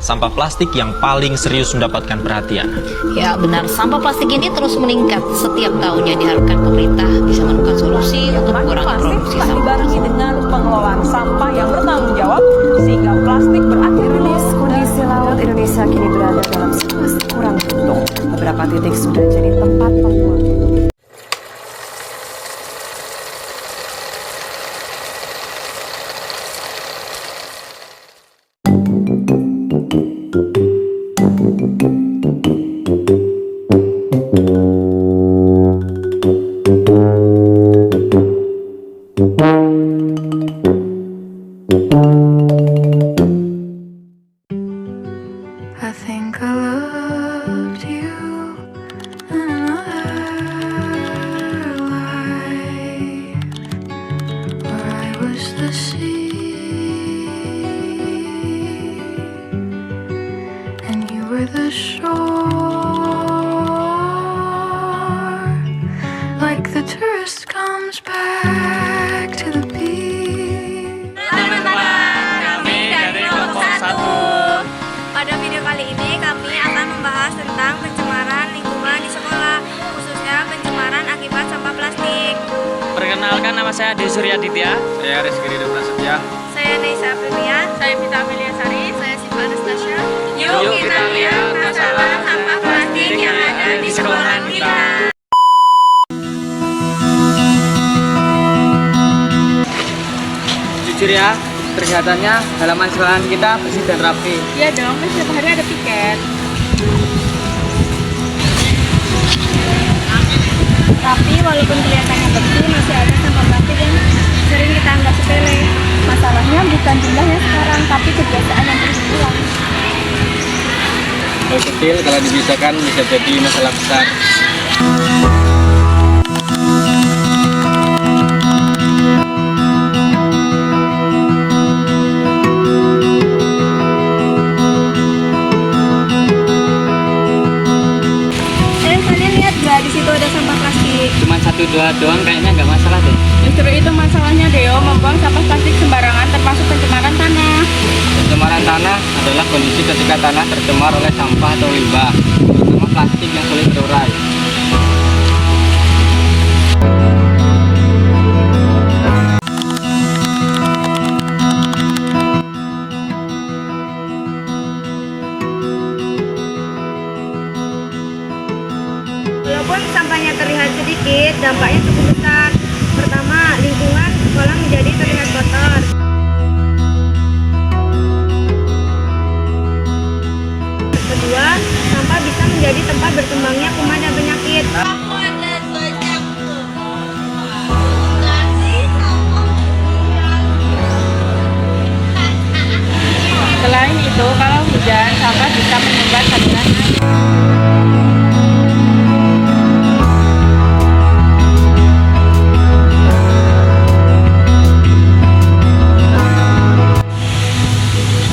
Sampah plastik yang paling serius mendapatkan perhatian. Ya benar, sampah plastik ini terus meningkat setiap tahunnya. Diharapkan pemerintah bisa menemukan solusi untuk mengurangi produksi sampah. Dibarengi dengan pengelolaan sampah yang bertanggung jawab sehingga plastik berakhir rilis. Kondisi laut Indonesia kini berada dalam situasi kurang beruntung. Beberapa titik sudah jadi tempat pembuangan. I think I loved you in another life, where I was the sea and you were the shore, like the tourist comes back to the beach. Kami dari kelompok 1. Pada video kali ini kami akan membahas tentang pencemaran lingkungan di sekolah, khususnya pencemaran akibat sampah plastik. Perkenalkan, nama saya Ade Suryaditya. Saya Rizky Ridho Prasetya. Saya Neisa Aprilia. Saya Vita Amelia Sari. Saya Siva Anastasia. Yuk kita lihat masalah sampah plastik yang ada di sekolah kita. Jujur ya, kelihatannya halaman sekolahan kita bersih dan rapi. Iya dong, kan setiap hari ada piket. Tapi walaupun kelihatannya bersih, masih ada sampah plastik yang sering kita anggap sepele. Masalahnya bukan jumlahnya sekarang, tapi kebiasaan yang terus berulang. Hal kecil kalau dibiasakan bisa jadi masalah besar. Kalian lihat gak di situ ada sampah plastik? Cuman 1-2 doang kayaknya nggak masalah deh. Justru itu masalahnya, Deo, membuang sampah plastik sembarangan termasuk pencemaran tanah. Pencemaran tanah adalah kondisi ketika tanah tercemar oleh sampah atau limbah, terutama plastik yang sulit terurai. Walaupun sampahnya terlihat sedikit, dampaknya cukup besar. Pertama, lingkungan sekolah menjadi terlihat kotor. Kedua, sampah bisa menjadi tempat berkembangnya kuman dan penyakit. Selain itu, kalau hujan, sampah bisa menyumbat saluran air.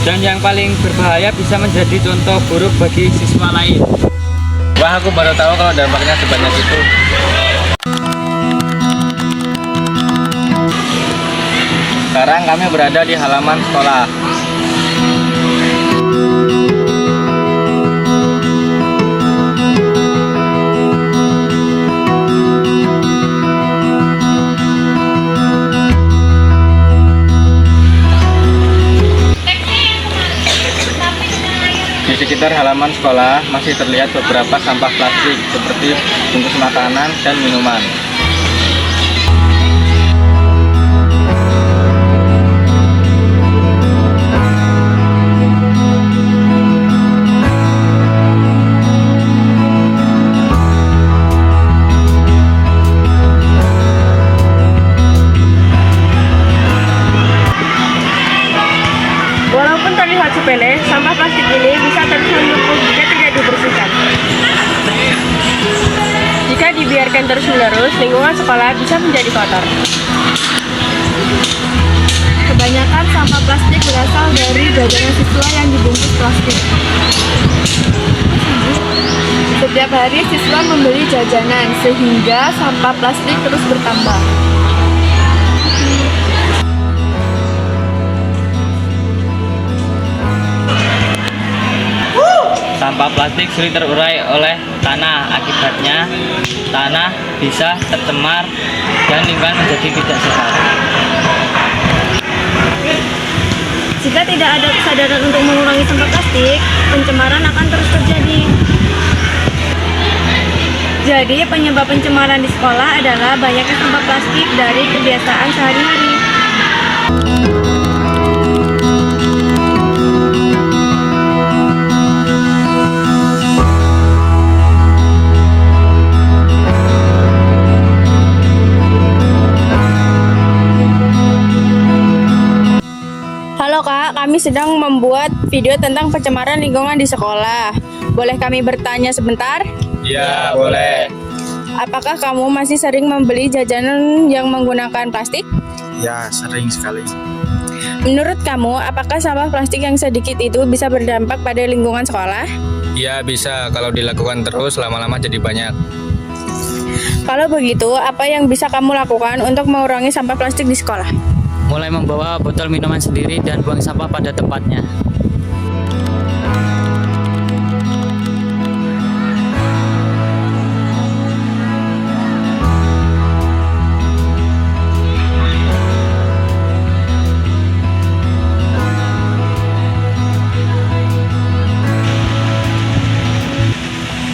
Dan yang paling berbahaya bisa menjadi contoh buruk bagi siswa lain. Wah, aku baru tahu kalau dampaknya sebanyak itu. Sekarang kami berada di halaman sekolah. Di sekitar halaman sekolah masih terlihat beberapa sampah plastik seperti bungkus makanan dan minuman. Walaupun terlihat sepele, sampah plastik ini bisa terus menumpuk jika tidak dibersihkan. Jika dibiarkan terus-menerus, lingkungan sekolah bisa menjadi kotor. Kebanyakan sampah plastik berasal dari jajanan siswa yang dibungkus plastik. Setiap hari siswa membeli jajanan sehingga sampah plastik terus bertambah. Plastik sulit terurai oleh tanah, akibatnya tanah bisa tercemar dan lingkungan menjadi tidak sehat. Jika tidak ada kesadaran untuk mengurangi sampah plastik, pencemaran akan terus terjadi. Jadi, penyebab pencemaran di sekolah adalah banyaknya sampah plastik dari kebiasaan sehari-hari. Halo Kak, kami sedang membuat video tentang pencemaran lingkungan di sekolah. Boleh kami bertanya sebentar? Ya, boleh. Apakah kamu masih sering membeli jajanan yang menggunakan plastik? Ya, sering sekali. Menurut kamu, apakah sampah plastik yang sedikit itu bisa berdampak pada lingkungan sekolah? Ya, bisa. Kalau dilakukan terus, lama-lama jadi banyak. Kalau begitu, apa yang bisa kamu lakukan untuk mengurangi sampah plastik di sekolah? Mulai membawa botol minuman sendiri dan buang sampah pada tempatnya.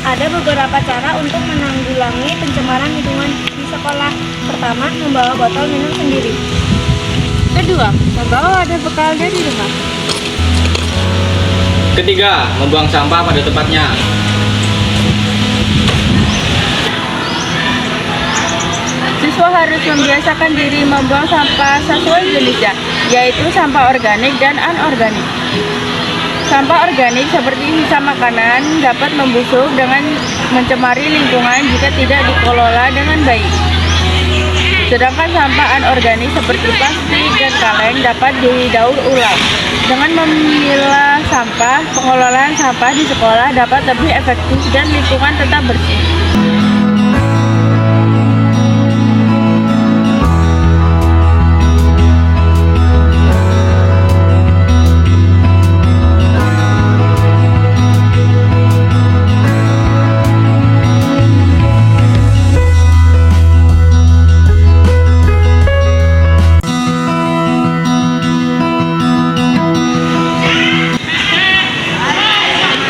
Ada beberapa cara untuk menanggulangi pencemaran lingkungan di sekolah. Pertama, membawa botol minum sendiri. Kedua, membawa wadah bekal dari rumah. Ketiga, membuang sampah pada tempatnya. Siswa harus membiasakan diri membuang sampah sesuai jenisnya, yaitu sampah organik dan anorganik. Sampah organik seperti sisa makanan dapat membusuk dengan mencemari lingkungan jika tidak dikelola dengan baik. Sedangkan sampah anorganik seperti plastik dan kaleng dapat didaur ulang. Dengan memilah sampah, pengelolaan sampah di sekolah dapat lebih efektif dan lingkungan tetap bersih.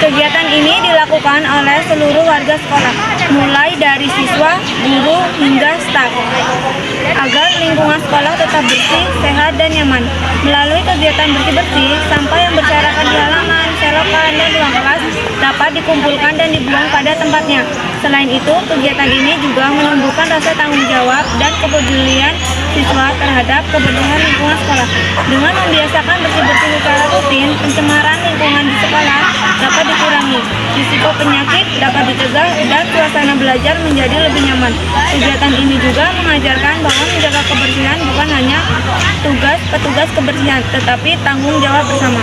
Kegiatan ini dilakukan oleh seluruh warga sekolah, mulai dari siswa, guru, hingga staf, agar lingkungan sekolah tetap bersih, sehat, dan nyaman. Melalui kegiatan bersih-bersih, sampah yang berserakan di halaman, selokan, dan ruang kelas dapat dikumpulkan dan dibuang pada tempatnya. Selain itu, kegiatan ini juga menumbuhkan rasa tanggung jawab dan kepedulian siswa terhadap kebersihan lingkungan sekolah. Dengan membiasakan bersih-bersih secara rutin, pencemaran lingkungan di sekolah dapat dikurangi, risiko penyakit dapat dicegah, dan suasana belajar menjadi lebih nyaman. Kegiatan ini juga mengajarkan bahwa menjaga kebersihan bukan hanya tugas petugas kebersihan, tetapi tanggung jawab bersama.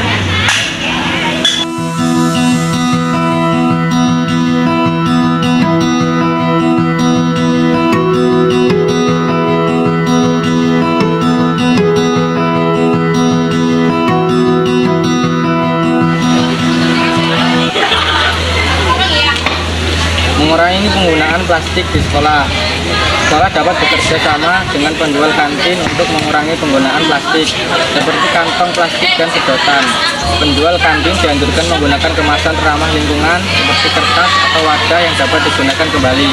Mengurangi penggunaan plastik di sekolah. Sekolah dapat bekerja sama dengan penjual kantin untuk mengurangi penggunaan plastik, seperti kantong plastik dan sedotan. Penjual kantin dianjurkan menggunakan kemasan ramah lingkungan seperti kertas atau wadah yang dapat digunakan kembali.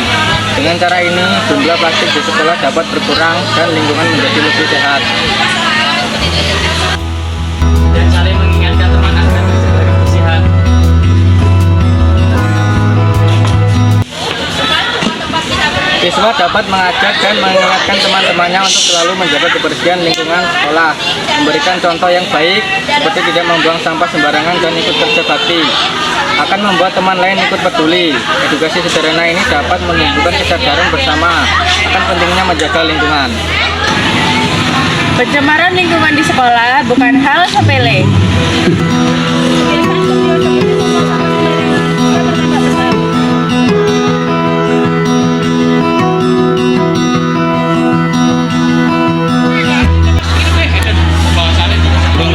Dengan cara ini, jumlah plastik di sekolah dapat berkurang dan lingkungan menjadi lebih sehat. Dan saling mengingatkan teman agar menjaga kebersihan. Siswa dapat mengajak dan mengingatkan teman-temannya untuk selalu menjaga kebersihan lingkungan sekolah, memberikan contoh yang baik seperti tidak membuang sampah sembarangan dan ikut kerja bakti. Akan membuat teman lain ikut peduli. Edukasi sederhana ini dapat menumbuhkan kesadaran bersama akan pentingnya menjaga lingkungan. Pencemaran lingkungan di sekolah bukan hal sepele.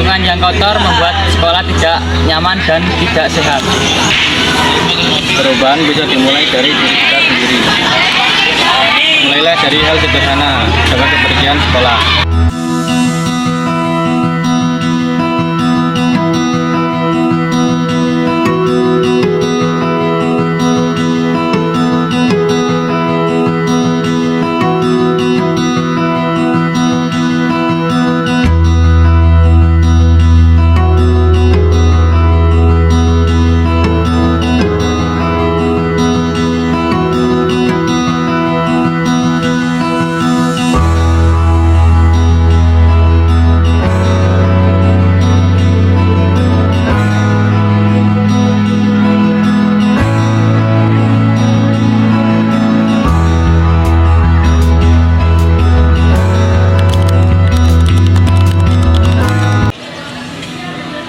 Lingkungan yang kotor membuat sekolah tidak nyaman dan tidak sehat. Perubahan bisa dimulai dari diri kita sendiri. Mulailah dari hal sederhana, jaga kebersihan sekolah.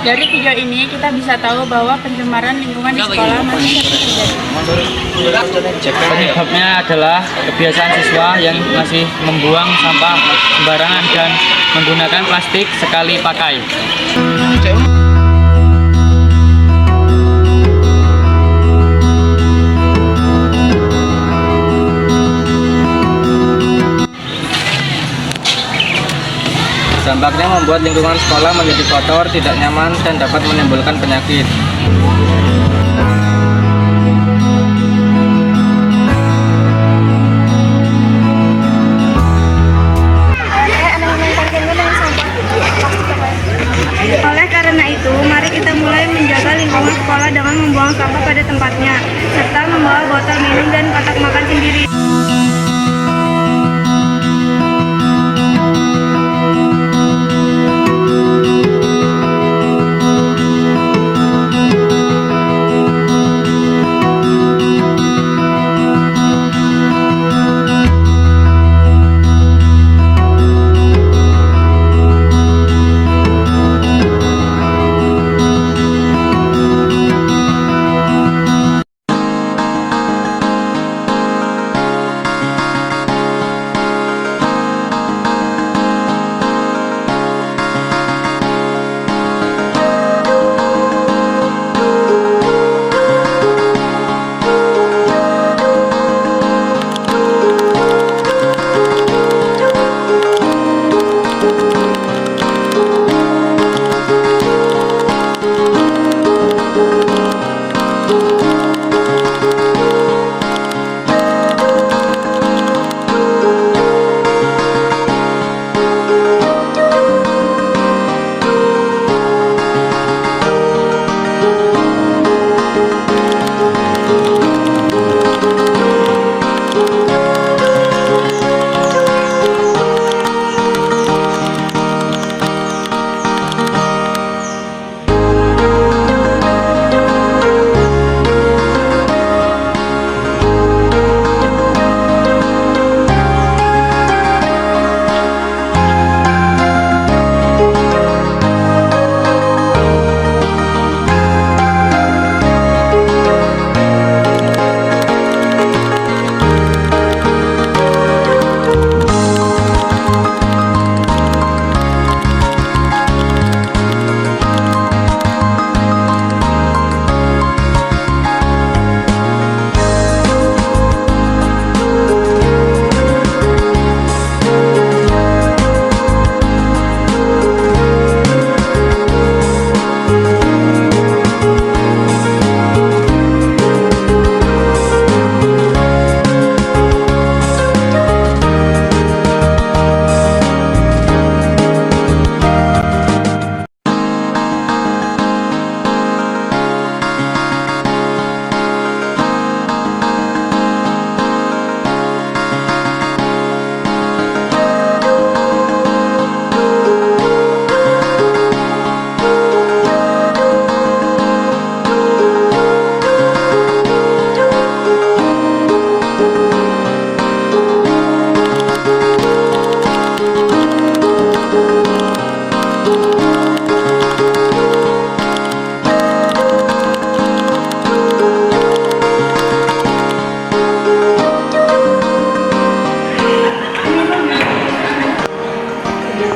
Dari video ini kita bisa tahu bahwa pencemaran lingkungan di sekolah masih terjadi. Penyebabnya adalah kebiasaan siswa yang masih membuang sampah sembarangan dan menggunakan plastik sekali pakai. Dampaknya membuat lingkungan sekolah menjadi kotor, tidak nyaman, dan dapat menimbulkan penyakit. Oleh karena itu, mari kita mulai menjaga lingkungan sekolah dengan membuang sampah pada tempatnya, serta membawa botol minum dan kotak makan sendiri.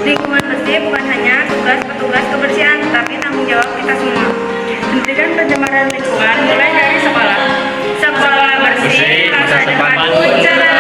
Lingkungan bersih bukan hanya tugas petugas kebersihan kita semua. Hentikan pencemaran lingkungan mulai dari sekolah. Sekolah bersih, masa depanku cerah.